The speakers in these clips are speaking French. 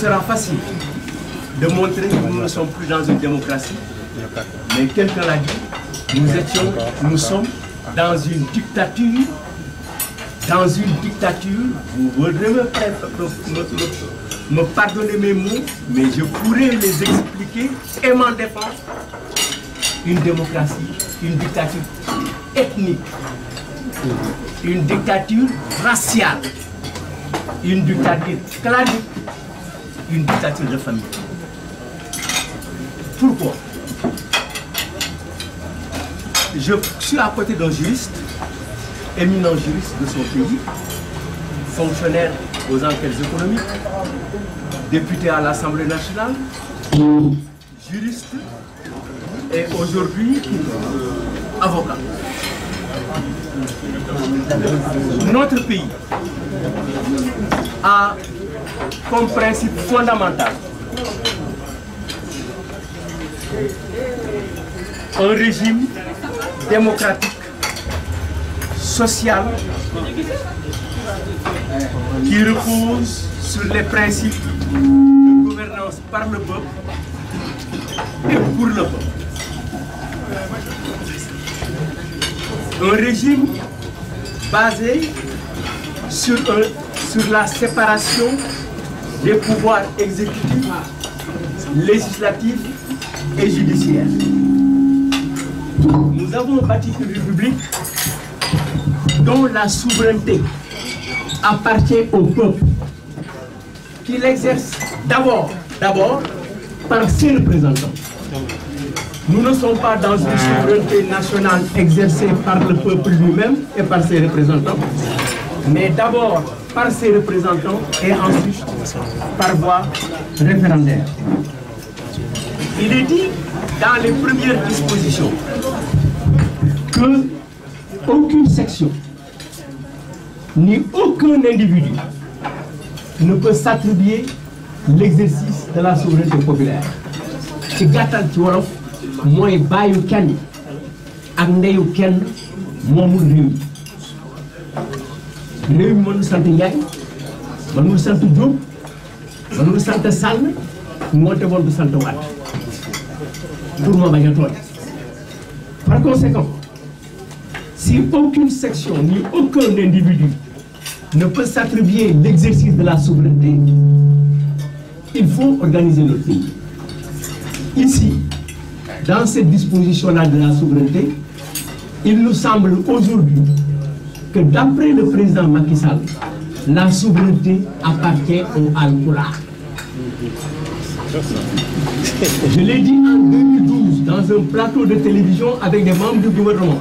sera facile de montrer que nous ne sommes plus dans une démocratie, mais quelqu'un l'a dit, nous sommes dans une dictature. Dans une dictature, vous voudrez me pardonner mes mots, mais je pourrais les expliquer et m'en défendre. Une démocratie, une dictature ethnique, une dictature raciale, une dictature clanique, une dictature de famille. Pourquoi? Je suis à côté d'un juriste, éminent juriste de son pays, fonctionnaire aux enquêtes économiques, député à l'Assemblée nationale, juriste et aujourd'hui avocat. Notre pays a comme principe fondamental un régime démocratique, social, qui repose sur les principes de gouvernance par le peuple et pour le peuple. Un régime basé sur la séparation des pouvoirs exécutifs, législatifs et judiciaires. Nous avons bâti une république dont la souveraineté appartient au peuple, qui l'exerce d'abord par ses représentants. Nous ne sommes pas dans une souveraineté nationale exercée par le peuple lui-même et par ses représentants, mais d'abord par ses représentants et ensuite par voie référendaire. Il est dit dans les premières dispositions que aucune section ni aucun individu ne peut s'attribuer l'exercice de la souveraineté populaire. ci gàttal ci wolof mooy bàyyu kenn ak ndeyu kenn moomul réew mi réew mi mënul sant Njaay mënul sant Jóob mënul sant Sall moonte woon du sant Wàdd pour ma bañ a tooñ. Par conséquent, si aucune section ni aucun individu ne peut s'attribuer l'exercice de la souveraineté, il faut organiser notre pays. Ici, dans cette disposition-là de la souveraineté, il nous semble aujourd'hui que d'après le président Macky Sall, la souveraineté appartient aux Alpulaar. Je l'ai dit en 2012 dans un plateau de télévision avec des membres du gouvernement.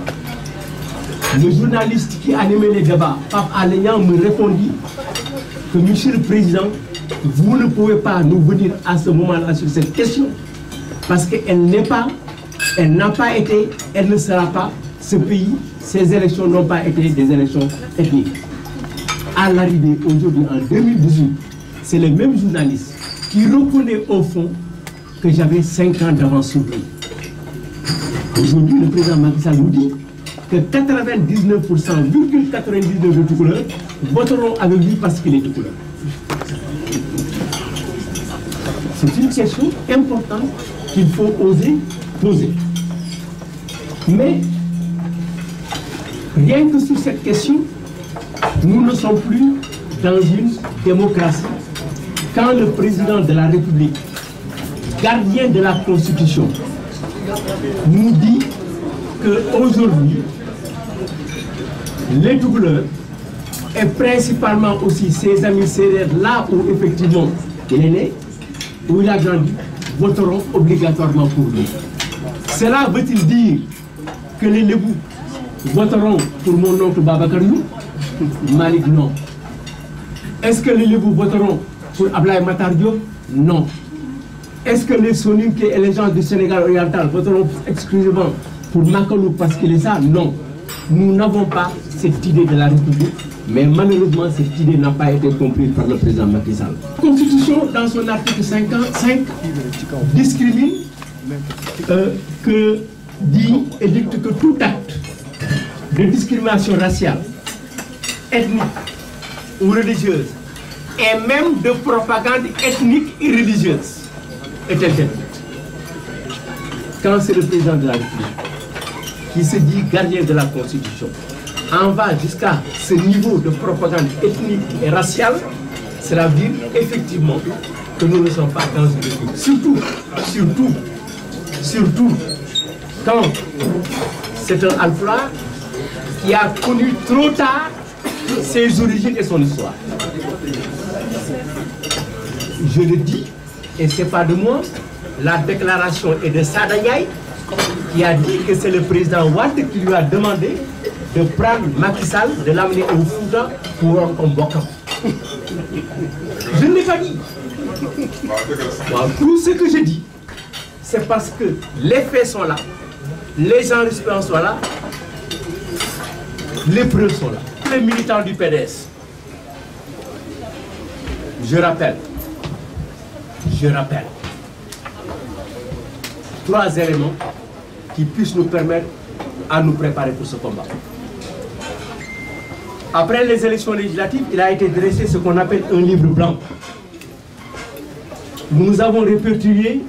Le journaliste qui animait les débats, Pape Alé Niang, me répondit que Monsieur le Président, vous ne pouvez pas nous venir à ce moment-là sur cette question parce qu'elle n'est pas, elle n'a pas été, elle ne sera pas ce pays. Ces élections n'ont pas été des élections ethniques. À l'arrivée aujourd'hui en 2018, c'est le même journaliste qui reconnaît au fond que j'avais 5 ans d'avance sur lui. Aujourd'hui, le président Macky Sall nous dit que 99,99% de Toucouleurs voteront avec lui parce qu'il est Toucouleur. C'est une question importante qu'il faut oser poser. Mais rien que sur cette question, nous ne sommes plus dans une démocratie. Quand le président de la République, gardien de la Constitution, nous dit qu'aujourd'hui, les Toucouleurs, et principalement aussi ses amis sérères, là où effectivement il est né, où il a grandi, voteront obligatoirement pour lui. Cela veut-il dire que les Lébous voteront pour mon oncle Babacar Ndioum? Malick, non. Est-ce que les Lébous voteront pour Ablaye Matar Diop? Non. Est-ce que les Soninké et les gens du Sénégal oriental voteront exclusivement pour Makalou parce qu'il est ça? Non. Nous n'avons pas cette idée de la République, mais malheureusement cette idée n'a pas été comprise par le président Macky Sall. La Constitution, dans son article 5, discrimine que dit et dicte que tout acte de discrimination raciale, ethnique ou religieuse et même de propagande ethnique et religieuse est interdite. Quand c'est le président de la République qui se dit gardien de la Constitution, en va jusqu'à ce niveau de propagande ethnique et raciale, cela veut dire effectivement que nous ne sommes pas dans une république. Surtout, quand c'est un Alpha qui a connu trop tard ses origines et son histoire. Je le dis, et ce n'est pas de moi, la déclaration est de Sadayay, qui a dit que c'est le président Wade qui lui a demandé de prendre Macky Sall, de l'amener au Fouta pour un combat. Je ne l'ai pas dit. Tout ce que je dis, c'est parce que les faits sont là, les enregistrements sont là, les preuves sont là. Les militants du PDS, je rappelle, 3 éléments qui puissent nous permettre à nous préparer pour ce combat. Après les élections législatives, il a été dressé ce qu'on appelle un livre blanc. Nous avons répertorié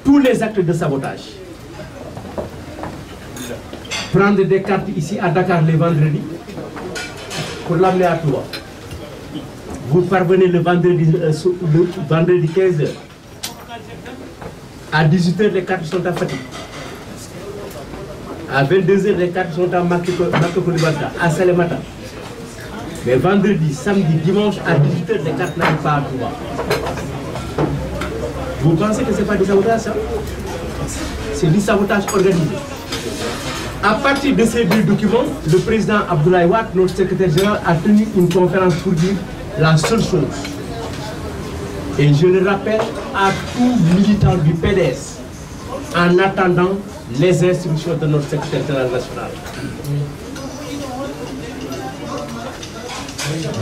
tous les actes de sabotage. Prendre des cartes ici à Dakar les vendredis pour l'amener à Touba. Vous parvenez le vendredi 15h. À 18h, les cartes sont à Fatick. À 22h, les cartes sont à Makakoulibatta, à Salemata. Mais vendredi, samedi, dimanche, à 18h, les cartes n'arrivent pas à Touba. Vous pensez que ce n'est pas du sabotage, ça? C'est du sabotage organisé. À partir de ces 2 documents, le président Abdoulaye Wade, notre secrétaire général, a tenu une conférence pour dire la seule chose. Et je le rappelle à tout militant du PDS, en attendant les instructions de notre secrétaire général national.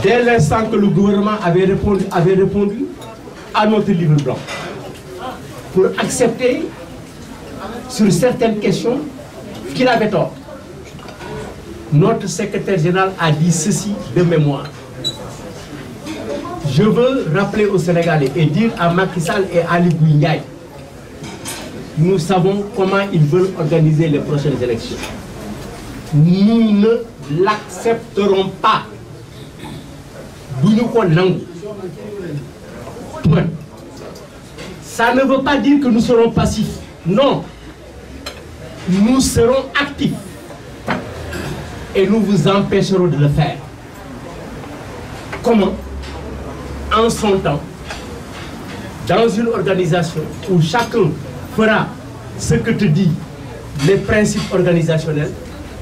Dès l'instant que le gouvernement avait répondu à notre livre blanc, pour accepter sur certaines questions qu'il avait tort, notre secrétaire général a dit ceci de mémoire. Je veux rappeler aux Sénégalais et dire à Macky Sall et à Ali Ngouille Ndiaye, nous savons comment ils veulent organiser les prochaines élections. Nous ne l'accepterons pas. Ça ne veut pas dire que nous serons passifs. Non. Nous serons actifs. Et nous vous empêcherons de le faire. Comment? En son temps, dans une organisation où chacun fera ce que te dit les principes organisationnels,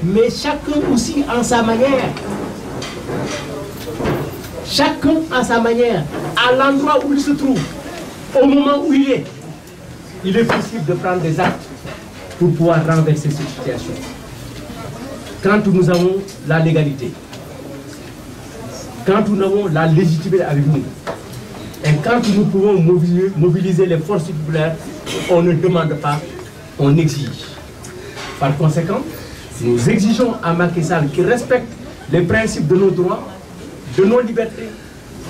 mais chacun aussi en sa manière. Chacun à sa manière, à l'endroit où il se trouve, au moment où il est possible de prendre des actes pour pouvoir renverser cette situation. Quand nous avons la légalité, quand nous avons la légitimité avec nous, et quand nous pouvons mobiliser les forces populaires, on ne demande pas, on exige. Par conséquent, nous exigeons à Macky Sall qu'il respecte les principes de nos droits, de nos libertés,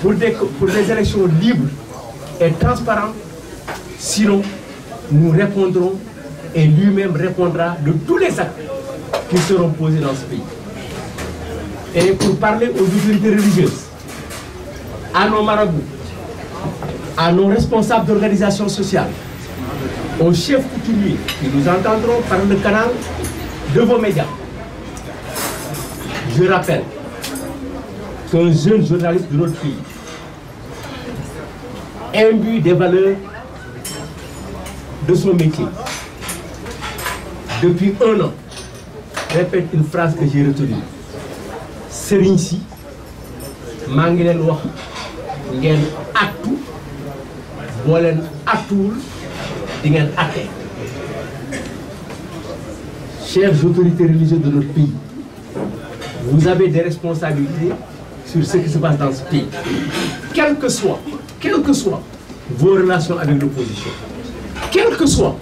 pour des élections libres et transparentes. Sinon, nous répondrons et lui-même répondra de tous les actes qui seront posés dans ce pays. Et pour parler aux autorités religieuses, à nos marabouts, à nos responsables d'organisations sociales, aux chefs coutumiers qui nous entendront par le canal de vos médias, je rappelle qu'un jeune journaliste de notre pays, imbu des valeurs de son métier, depuis 1 an, répète une phrase que j'ai retenue. Serigne si maa ngi leen wax ngeen attu boo leen attuwul di ngeen atte. Chères autorités religieuses de notre pays, vous avez des responsabilités sur ce qui se passe dans ce pays. Quelles que soient vos relations avec l'opposition, quelles que soient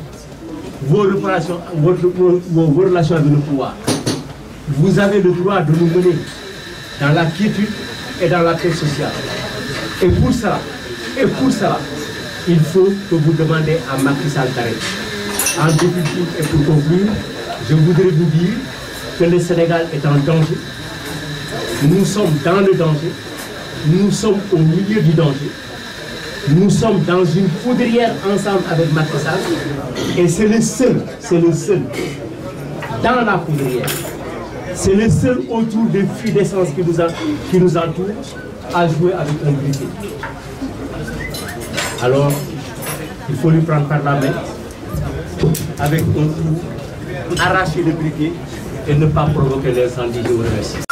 vos relations avec le pouvoir, vous avez le droit de nous mener dans la quiétude et dans la paix sociale. Et pour cela, il faut que vous demandez à Macky Sall d'arrêter. En définitive et pour conclure, je voudrais vous dire que le Sénégal est en danger. Nous sommes dans le danger. Nous sommes au milieu du danger. Nous sommes dans une poudrière ensemble avec Macky Sall. Et c'est le seul dans la poudrière. C'est le seul autour des fûts d'essence qui nous entourent à jouer avec un briquet. Alors, il faut lui prendre par la main, avec un coup, arracher le briquet et ne pas provoquer l'incendie. Je vous remercie.